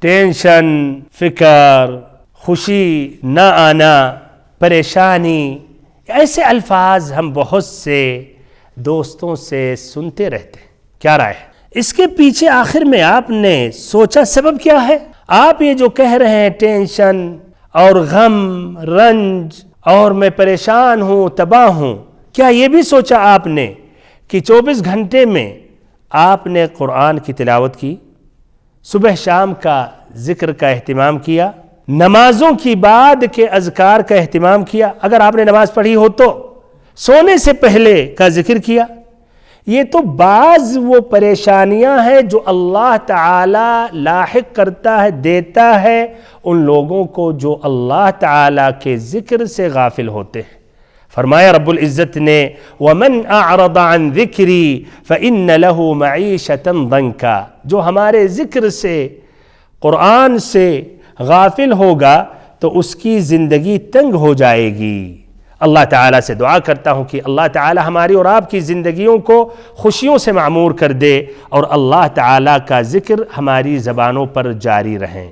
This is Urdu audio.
ٹینشن، فکر، خوشی نہ آنا، پریشانی، ایسے الفاظ ہم بہت سے دوستوں سے سنتے رہتے ہیں. کیا رائے ہے اس کے پیچھے؟ آخر میں آپ نے سوچا سبب کیا ہے؟ آپ یہ جو کہہ رہے ہیں ٹینشن اور غم، رنج اور میں پریشان ہوں، تباہ ہوں، کیا یہ بھی سوچا آپ نے کہ 24 گھنٹے میں آپ نے قرآن کی تلاوت کی، صبح شام کا ذکر کا اہتمام کیا، نمازوں کی بعد کے اذکار کا اہتمام کیا، اگر آپ نے نماز پڑھی ہو تو سونے سے پہلے کا ذکر کیا؟ یہ تو بعض وہ پریشانیاں ہیں جو اللہ تعالی لاحق کرتا ہے، دیتا ہے ان لوگوں کو جو اللہ تعالی کے ذکر سے غافل ہوتے ہیں. فرمایا رب العزت نے وَمَنْ أَعْرَضَ عَنْ ذِكْرِي فَإِنَّ لَهُ مَعِيشَةً ضَنْكًا. جو ہمارے ذکر سے، قرآن سے غافل ہوگا تو اس کی زندگی تنگ ہو جائے گی. اللہ تعالیٰ سے دعا کرتا ہوں کہ اللہ تعالیٰ ہماری اور آپ کی زندگیوں کو خوشیوں سے معمور کر دے اور اللہ تعالیٰ کا ذکر ہماری زبانوں پر جاری رہیں.